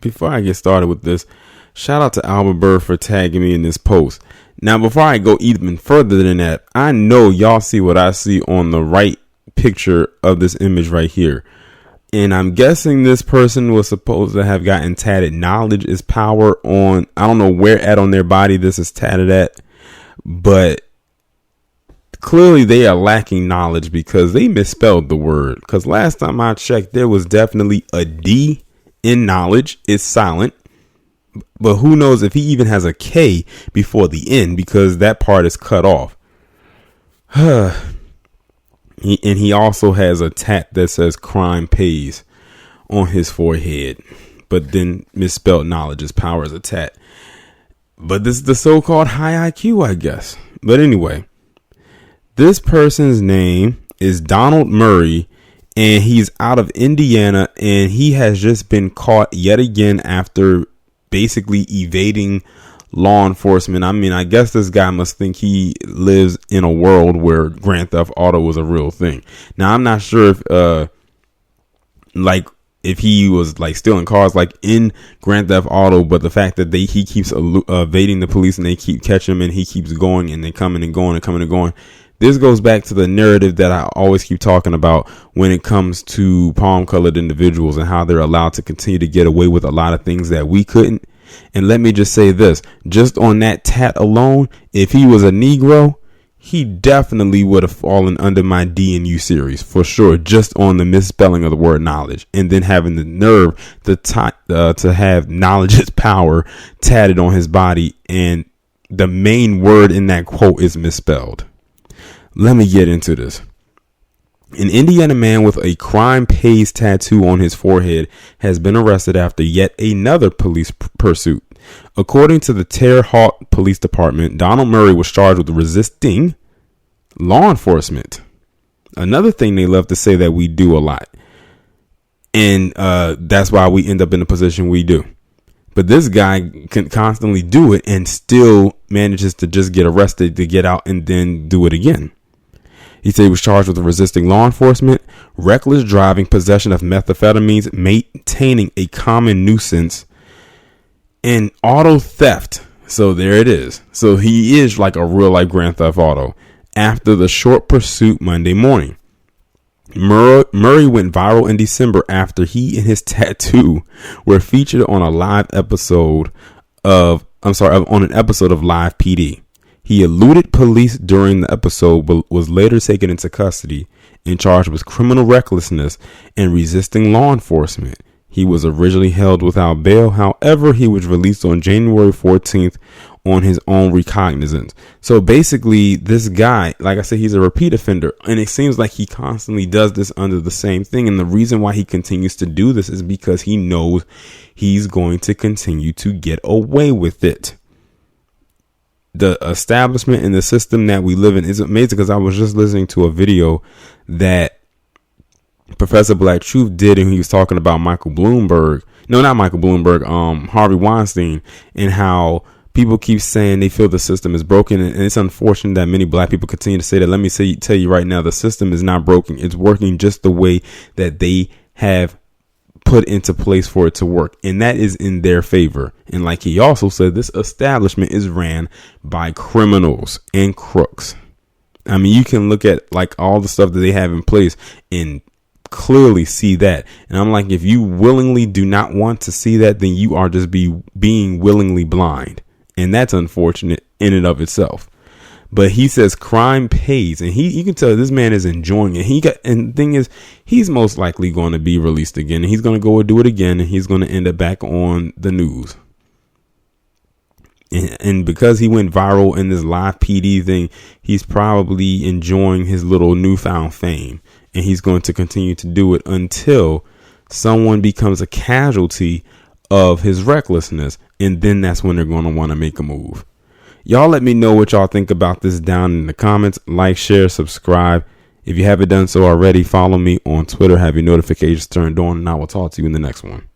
before I get started with this, shout out to Albert Bird for tagging me in this post. Now, before I go even further than that, I know y'all see what I see on the right picture of this image right here. And I'm guessing this person was supposed to have gotten tatted "Knowledge is Power" on, I don't know where at on their body this is tatted at, but clearly they are lacking knowledge because they misspelled the word. Because last time I checked, there was definitely a D in knowledge. It's silent. But who knows if he even has a K before the N, because that part is cut off. And he also has a tat that says "Crime Pays" on his forehead, but then misspelled "Knowledge is Power" as a tat. But this is the so-called high IQ, I guess. But anyway, this person's name is Donald Murray, and he's out of Indiana, and he has just been caught yet again after basically evading law enforcement. I mean, I guess this guy must think he lives in a world where Grand Theft Auto was a real thing. Now, I'm not sure if he was like stealing cars like in Grand Theft Auto, but the fact that he keeps evading the police and they keep catching him and he keeps going and they coming and going and coming and going. This goes back to the narrative that I always keep talking about when it comes to palm-colored individuals and how they're allowed to continue to get away with a lot of things that we couldn't. And let me just say this, just on that tat alone, if he was a Negro, he definitely would have fallen under my D&U series for sure, just on the misspelling of the word knowledge, and then having the nerve to have "Knowledge is Power" tatted on his body, and the main word in that quote is misspelled. Let me get into this. An Indiana man with a "Crime Pays" tattoo on his forehead has been arrested after yet another police pursuit. According to the Terre Haute Police Department, Donald Murray was charged with resisting law enforcement. Another thing they love to say that we do a lot. And that's why we end up in the position we do. But this guy can constantly do it and still manages to just get arrested, to get out and then do it again. He said he was charged with resisting law enforcement, reckless driving, possession of methamphetamines, maintaining a common nuisance, and auto theft. So there it is. So he is like a real life Grand Theft Auto. After the short pursuit Monday morning, Murray went viral in December after he and his tattoo were featured on an episode of Live PD. He eluded police during the episode, but was later taken into custody and charged with criminal recklessness and resisting law enforcement. He was originally held without bail. However, he was released on January 14th on his own recognizance. So basically, this guy, like I said, he's a repeat offender, and it seems like he constantly does this under the same thing. And the reason why he continues to do this is because he knows he's going to continue to get away with it. The establishment and the system that we live in is amazing, because I was just listening to a video that Professor Black Truth did, and he was talking about Harvey Weinstein, and how people keep saying they feel the system is broken. And it's unfortunate that many black people continue to say that. Let me tell you right now, the system is not broken. It's working just the way that they have put into place for it to work, and that is in their favor. And like he also said, this establishment is ran by criminals and crooks. I mean, you can look at like all the stuff that they have in place and clearly see that. And I'm like, if you willingly do not want to see that, then you are just being willingly blind, and that's unfortunate in and of itself. But he says crime pays, and you can tell this man is enjoying it. And the thing is, he's most likely going to be released again, and he's going to go and do it again, and he's going to end up back on the news. And because he went viral in this Live PD thing, he's probably enjoying his little newfound fame, and he's going to continue to do it until someone becomes a casualty of his recklessness, and then that's when they're going to want to make a move. Y'all let me know what y'all think about this down in the comments. Like, share, subscribe. If you haven't done so already, follow me on Twitter. Have your notifications turned on, and I will talk to you in the next one.